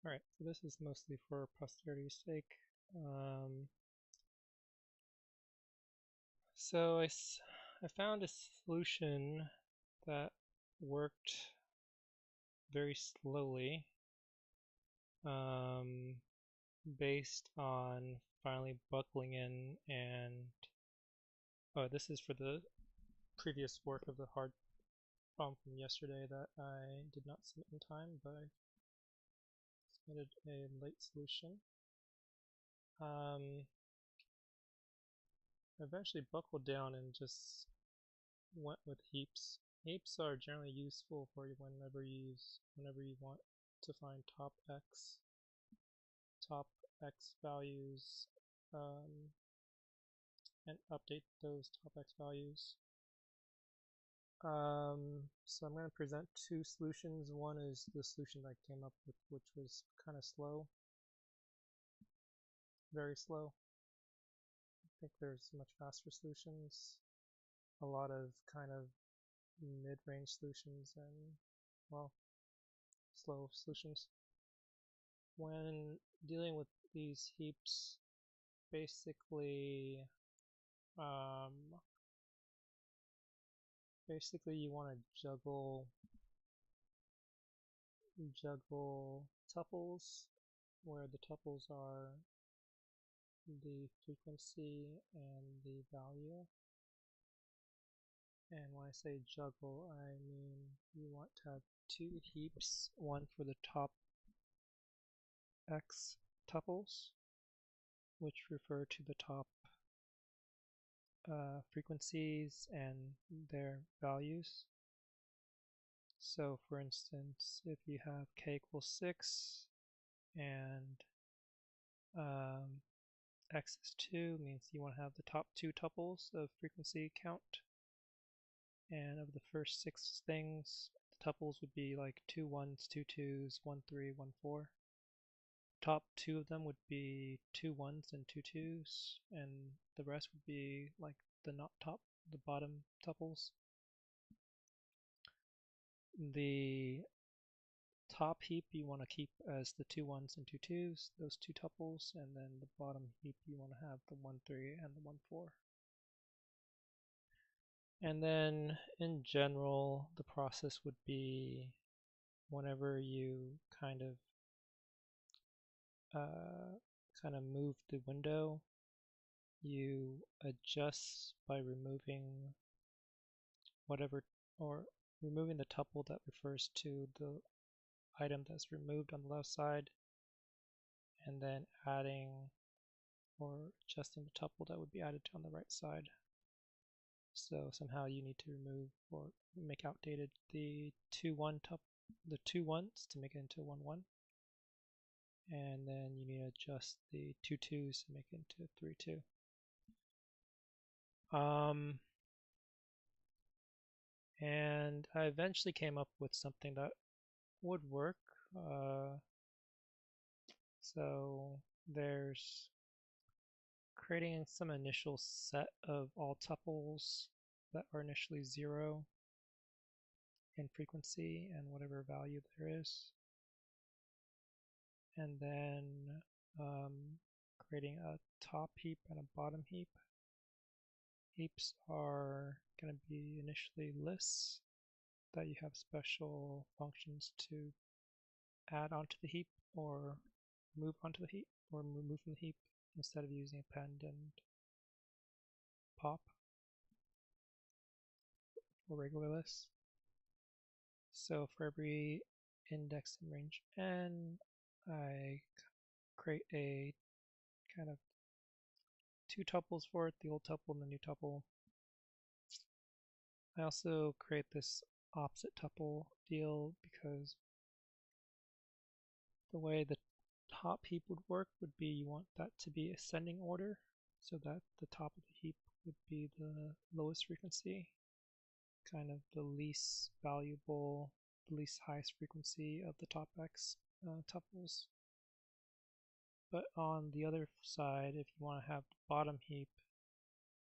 Alright, so this is mostly for posterity's sake. So I found a solution that worked very slowly, based on finally buckling in and this is for the previous work of the hard problem from yesterday that I did not submit in time, but I submitted a late solution. I eventually buckled down and just went with heaps. Heaps are generally useful for you whenever you want to find top x values, and update those top x values. So I'm going to present two solutions. One is the solution that I came up with, which was kind of slow, very slow. I think there's much faster solutions, a lot of kind of mid-range solutions, and, well, slow solutions. When dealing with these heaps, basically, you want to juggle tuples, where the tuples are the frequency and the value. And when I say juggle, I mean you want to have two heaps, one for the top x tuples, which refer to the top frequencies and their values. So for instance, if you have k equals 6 and x is 2, means you want to have the top two tuples of frequency count. And of the first 6 things, the tuples would be like 2 1s, 2 2s, 1 3, 1 4. Top two of them would be 2 1s and 2 2s, and the rest would be like the bottom tuples. The top heap you want to keep as the 2 1s and 2 2s, those two tuples, and then the bottom heap you want to have the 1 3 and the 1 4. And then in general, the process would be whenever you kind of move the window, you adjust by removing removing the tuple that refers to the item that's removed on the left side, and then adding or adjusting the tuple that would be added on the right side. So somehow you need to remove or make outdated the 2 1 the 2 1s to make it into 1 1. And then you need to adjust the 2 2s to make it into 3 2. And I eventually came up with something that would work. So there's creating some initial set of all tuples that are initially 0 in frequency and whatever value there is. And then creating a top heap and a bottom heap. Heaps are going to be initially lists that you have special functions to add onto the heap or move onto the heap or remove from the heap instead of using append and pop for regular lists. So for every index in range n, I create a kind of two tuples for it, the old tuple and the new tuple. I also create this opposite tuple deal because the way the top heap would work would be you want that to be ascending order, so that the top of the heap would be the lowest frequency, kind of the least valuable, the least highest frequency of the top x tuples. But on the other side, if you want to have the bottom heap,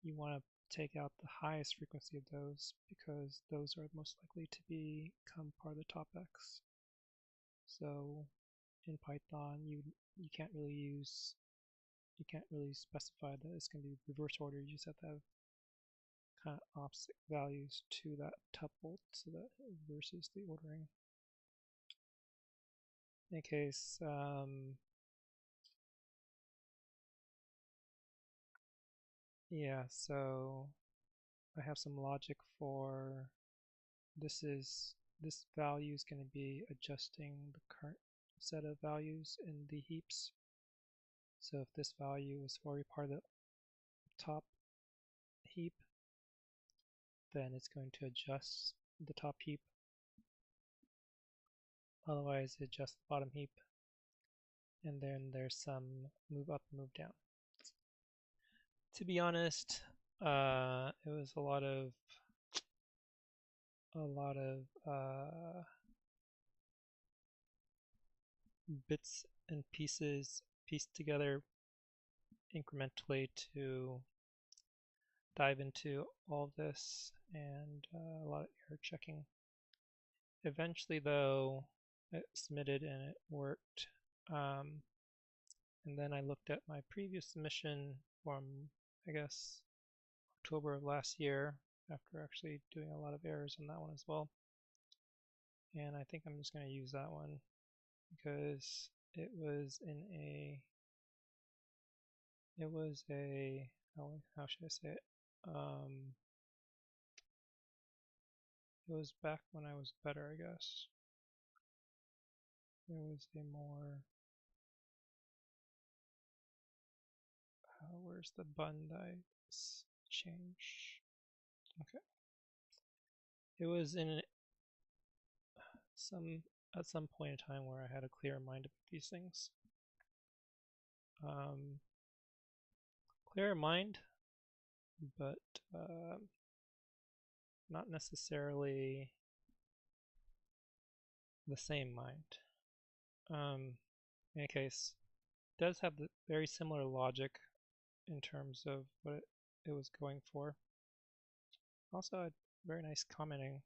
you want to take out the highest frequency of those because those are most likely to become part of the top x. So in Python, you can't really specify that it's going to be reverse order. You just have to have kind of opposite values to that tuple so that it reverses the ordering. In any case, yeah, so I have some logic for this value is going to be adjusting the current set of values in the heaps. So if this value is already part of the top heap, then it's going to adjust the top heap. Otherwise, it adjusts the bottom heap. And then there's some move up, move down. To be honest, it was a lot of bits and pieces pieced together incrementally to dive into all of this, and a lot of error checking. Eventually, though, it submitted and it worked. And then I looked at my previous submission from, I guess, October of last year, after actually doing a lot of errors on that one as well. And I think I'm just going to use that one because it was how should I say it? It was back when I was better, I guess. There was a more, where's the button that I change? Okay. It was in at some point in time where I had a clear mind about these things. Clear mind, but not necessarily the same mind. In any case, it does have the very similar logic in terms of what it was going for. Also had very nice commenting.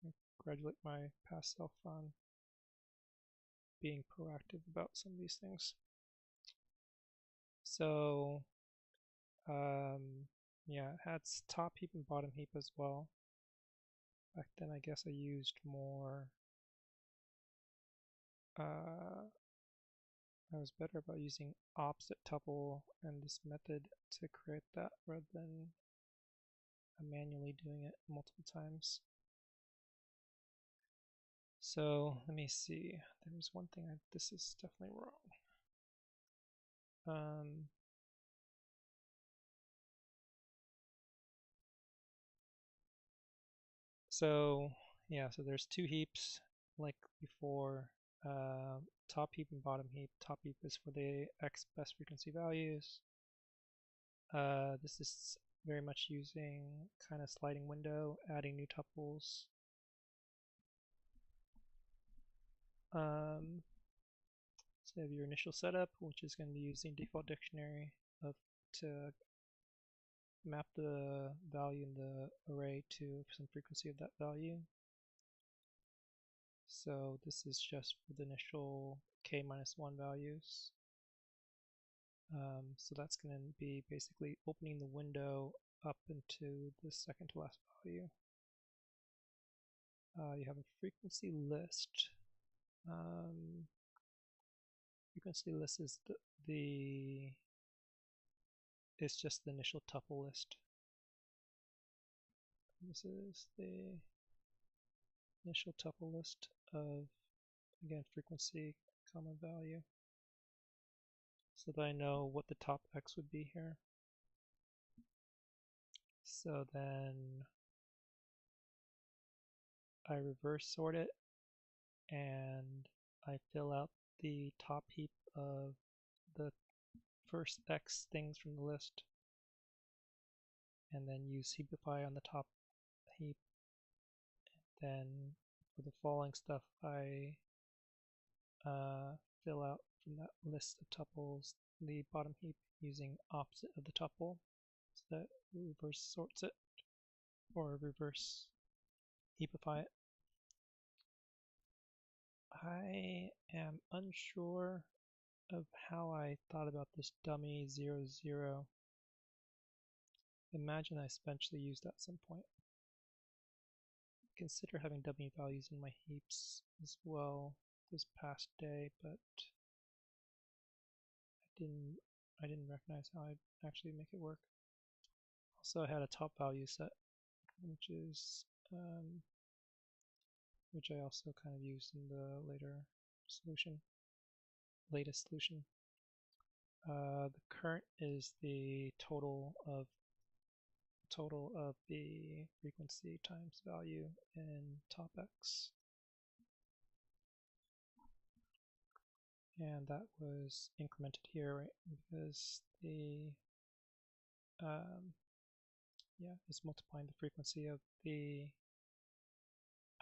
I congratulate my past self on being proactive about some of these things. So yeah, it had top heap and bottom heap as well. Back then I guess I used more I was better about using opposite tuple and this method to create that rather than manually doing it multiple times. So let me see. There was one thing this is definitely wrong. So yeah, so there's two heaps like before. Top heap and bottom heap. Top heap is for the X best frequency values. This is very much using kind of sliding window, adding new tuples. So you have your initial setup, which is going to be using default dictionary to map the value in the array to some frequency of that value. So this is just for the initial k-1 values. So that's going to be basically opening the window up into the second to last value. You have a frequency list. Frequency list is it's just the initial tuple list. This is the initial tuple list of, again, frequency, comma value, so that I know what the top X would be here. So then I reverse sort it and I fill out the top heap of the first X things from the list, and then use heapify on the top heap. And then for the following stuff, I fill out from that list of tuples the bottom heap using opposite of the tuple, so that it reverse sorts it or reverse heapify it. I am unsure of how I thought about this dummy 0, 0. Imagine I eventually used that at some point. Consider having dummy values in my heaps as well this past day, but I didn't recognize how I'd actually make it work. Also, I had a top value set, which I also kind of used in the latest solution. The current is the total of the frequency times value in top x, and that was incremented here, right? Because the it's multiplying the frequency of the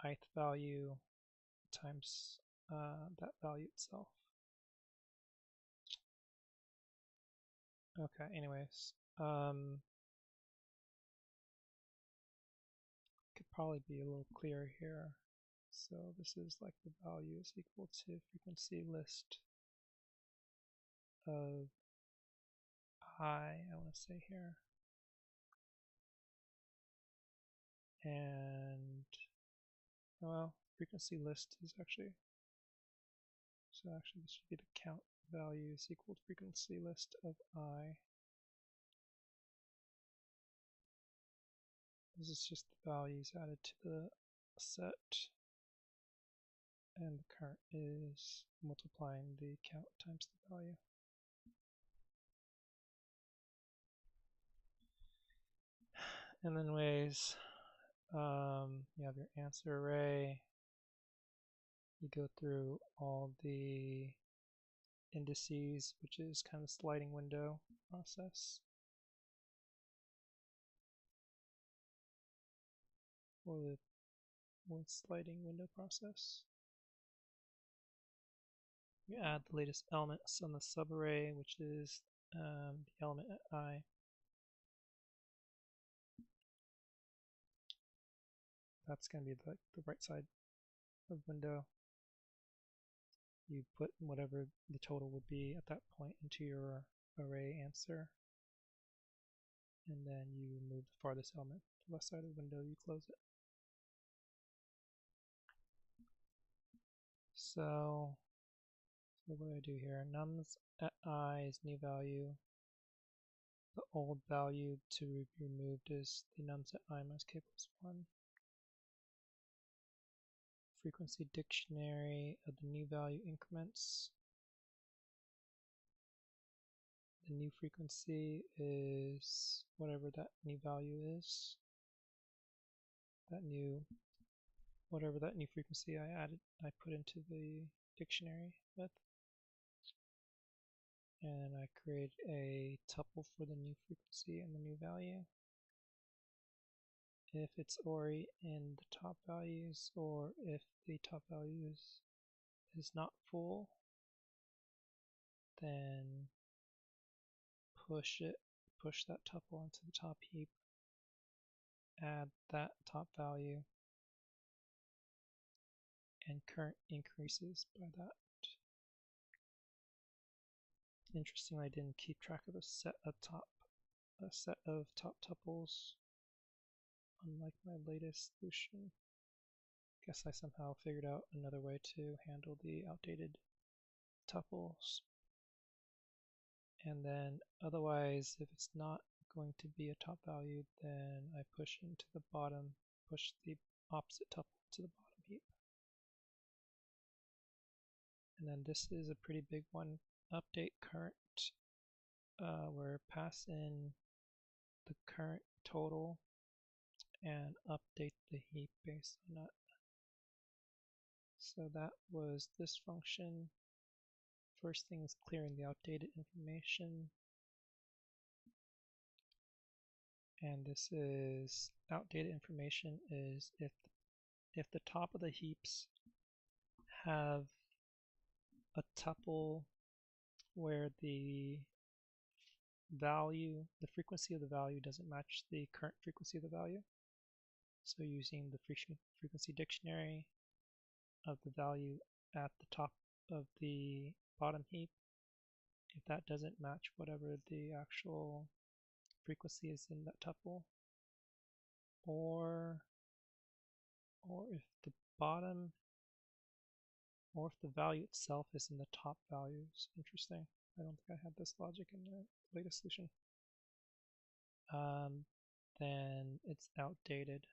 ith value times that value itself. Okay, anyways, could probably be a little clearer here. So this is like the value is equal to frequency list of I want to say here. And, well, frequency list is actually, so actually this should be the count value is equal to frequency list of I. This is just the values added to the set, and the current is multiplying the count times the value. And then ways, you have your answer array. You go through all the indices, which is kind of a sliding window process. Or the sliding window process. You add the latest elements on the subarray, which is the element at I. That's going to be the right side of the window. You put whatever the total would be at that point into your array answer. And then you move the farthest element to the left side of the window, you close it. So what do I do here? Nums at I is new value. The old value to be removed is the nums at I minus k plus 1. Frequency dictionary of the new value increments. The new frequency is whatever that new value is. Whatever that new frequency I put into the dictionary with. And I create a tuple for the new frequency and the new value. If it's already in the top values, or if the top values is not full, then push that tuple into the top heap, add that top value, and current increases by that. Interestingly, I didn't keep track of a set of top tuples, unlike my latest solution. Guess I somehow figured out another way to handle the outdated tuples. And then otherwise, if it's not going to be a top value, then I push the opposite tuple to the bottom heap. And then this is a pretty big one. Update current, where pass in the current total and update the heap based on that. So that was this function. First thing is clearing the outdated information. And this is outdated information is if the top of the heaps have a tuple where the frequency of the value doesn't match the current frequency of the value. So using the frequency dictionary of the value at the top of the bottom heap if that doesn't match whatever the actual frequency is in that tuple, or if the bottom, or if the value itself is in the top values. Interesting. I don't think I had this logic in the latest solution. Then it's outdated.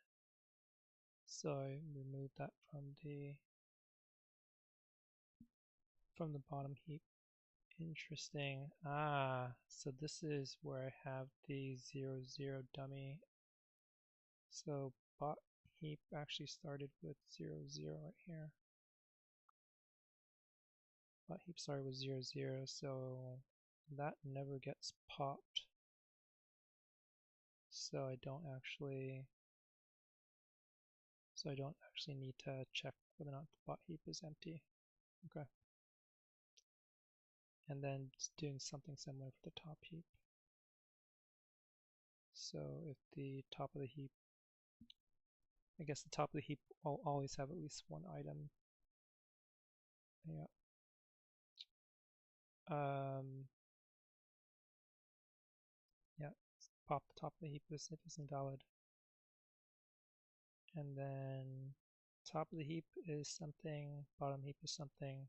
So I remove that from the bottom heap. Interesting. So this is where I have the 0, 0 dummy. So bot heap actually started with 0, 0 right here. Bot heap started with 0, 0, so that never gets popped. So I don't actually need to check whether or not the bot heap is empty. Okay. And then it's doing something similar for the top heap. So if the top of the heap, I guess the top of the heap will always have at least one item. Yeah. Yeah, pop the top of the heap if it's invalid. And then top of the heap is something, bottom heap is something.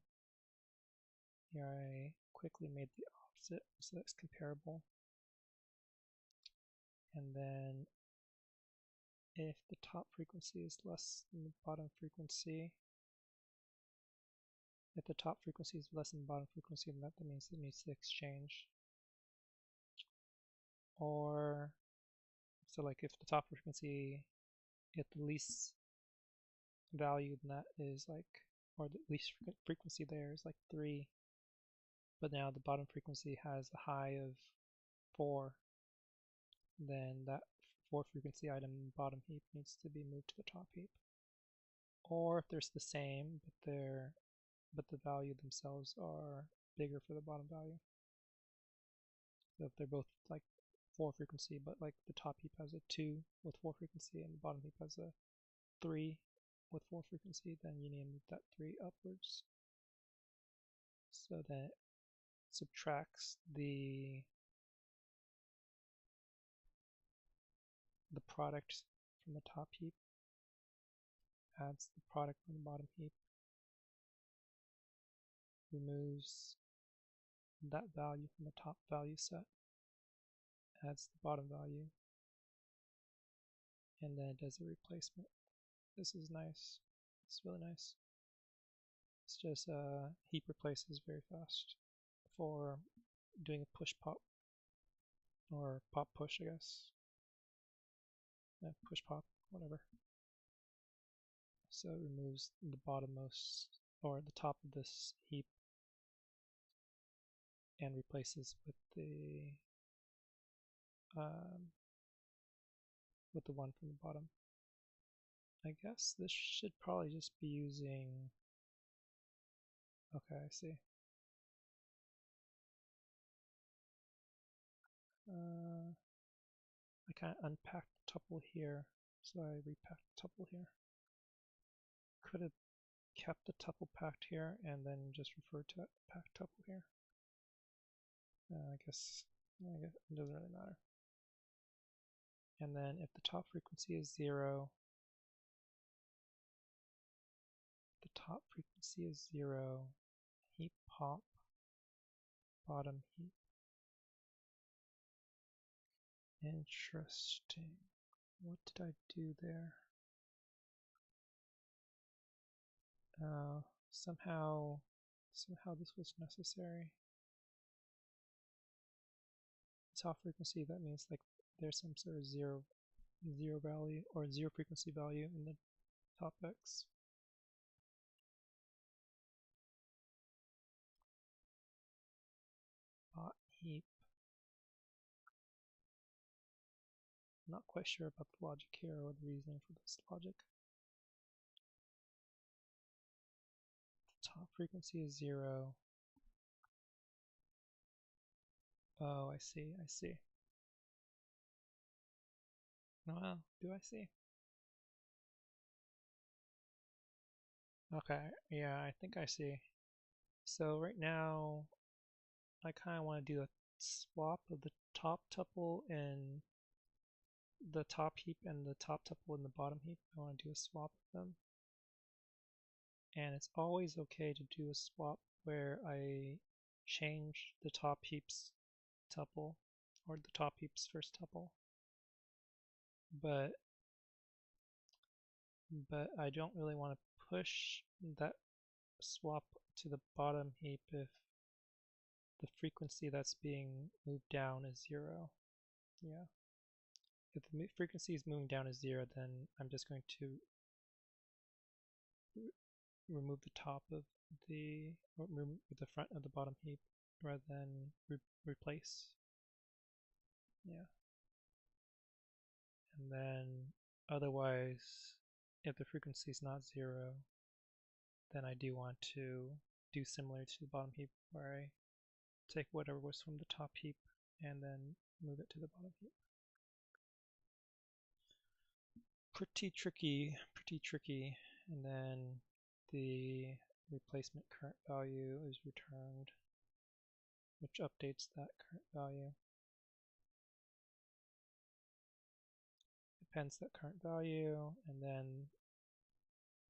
Here I quickly made the opposite so that's comparable. And then if the top frequency is less than the bottom frequency, if the top frequency is less than the bottom frequency, then that means it needs to exchange. Or, so like if the top frequency, if the least value in that is like, or the least frequency there is like 3, but now the bottom frequency has a high of 4, then that 4 frequency item in the bottom heap needs to be moved to the top heap. Or if they're the same, but the value themselves are bigger for the bottom value. So if they're both like 4 frequency, but like the top heap has a 2 with 4 frequency and the bottom heap has a 3 with 4 frequency, then you need to move that 3 upwards. So then it subtracts the product from the top heap, adds the product from the bottom heap, removes that value from the top value set, adds the bottom value, and then it does a replacement. This is nice. It's really nice. It's just heap replaces very fast for doing a push pop, or pop push, I guess. Yeah, push pop, whatever. So it removes the bottommost, or the top of this heap, and replaces with the one from the bottom. I guess this should probably just be using, okay, I see. I kind of unpacked the tuple here, so I repacked the tuple here. Could have kept the tuple packed here and then just referred to that packed tuple here. I guess it doesn't really matter. And then if the top frequency is 0, heap pop, bottom heap. Interesting. What did I do there? Somehow this was necessary. Top frequency, that means like there's some sort of zero value or 0 frequency value in the top X. Bot heap. Not quite sure about the logic here or the reasoning for this logic. The top frequency is 0. Oh, I see. Well, do I see? Okay, yeah, I think I see. So right now, I kind of want to do a swap of the top tuple and the top heap and the top tuple in the bottom heap. I want to do a swap of them. And it's always okay to do a swap where I change the top heap's tuple or the top heap's first tuple. But I don't really want to push that swap to the bottom heap if the frequency that's being moved down is 0. Yeah. If the frequency is moving down to 0, then I'm just going to remove the top of remove the front of the bottom heap rather than replace. Yeah. And then otherwise, if the frequency is not 0, then I do want to do similar to the bottom heap where I take whatever was from the top heap and then move it to the bottom heap. Pretty tricky, pretty tricky. And then the replacement current value is returned, which updates that current value. Appends that current value, and then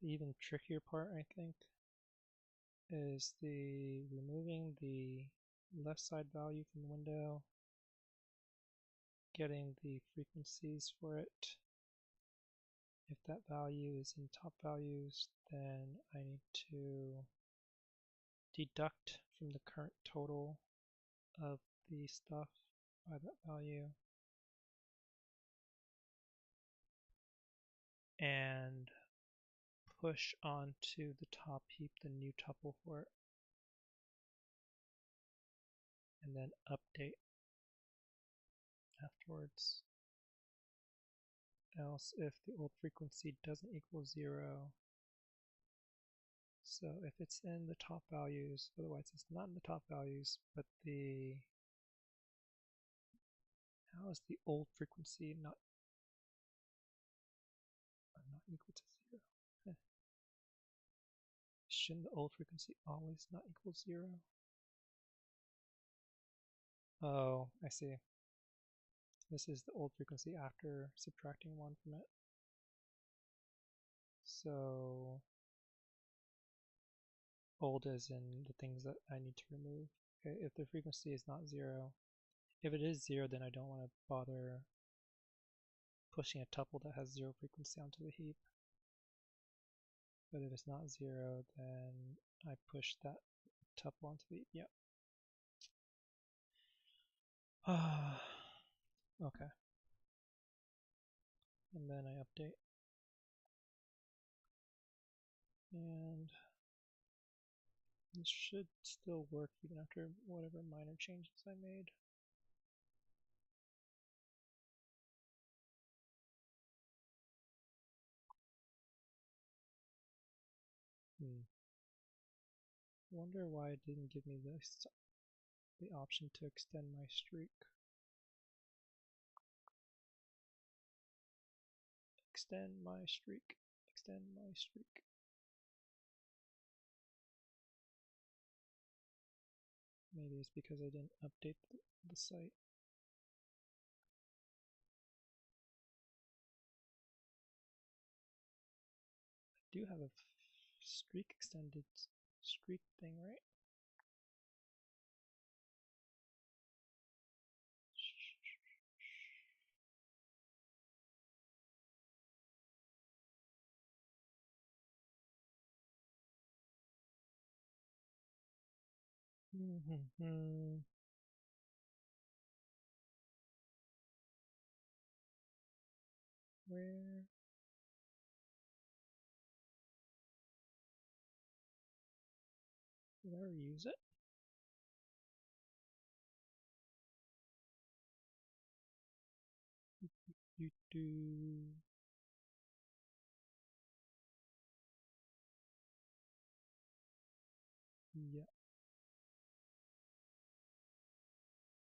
the even trickier part, I think, is the removing the left side value from the window, getting the frequencies for it. If that value is in top values, then I need to deduct from the current total of the stuff by that value, and push onto the top heap the new tuple for it, and then update afterwards. Else if the old frequency doesn't equal 0, so if it's in the top values, otherwise it's not in the top values, but how is the old frequency not equal to 0? Shouldn't the old frequency always not equal 0? Oh, I see. This is the old frequency after subtracting 1 from it. So old as in the things that I need to remove. Okay, if the frequency is not 0, if it is 0, then I don't want to bother pushing a tuple that has 0 frequency onto the heap. But if it's not 0, then I push that tuple onto the heap. Yep. Okay. And then I update. And this should still work even after whatever minor changes I made. Wonder why it didn't give me the option to extend my streak. Extend my streak. Extend my streak. Maybe it's because I didn't update the site. I do have a streak extended streak thing, right? Where? Did I ever use it? You do.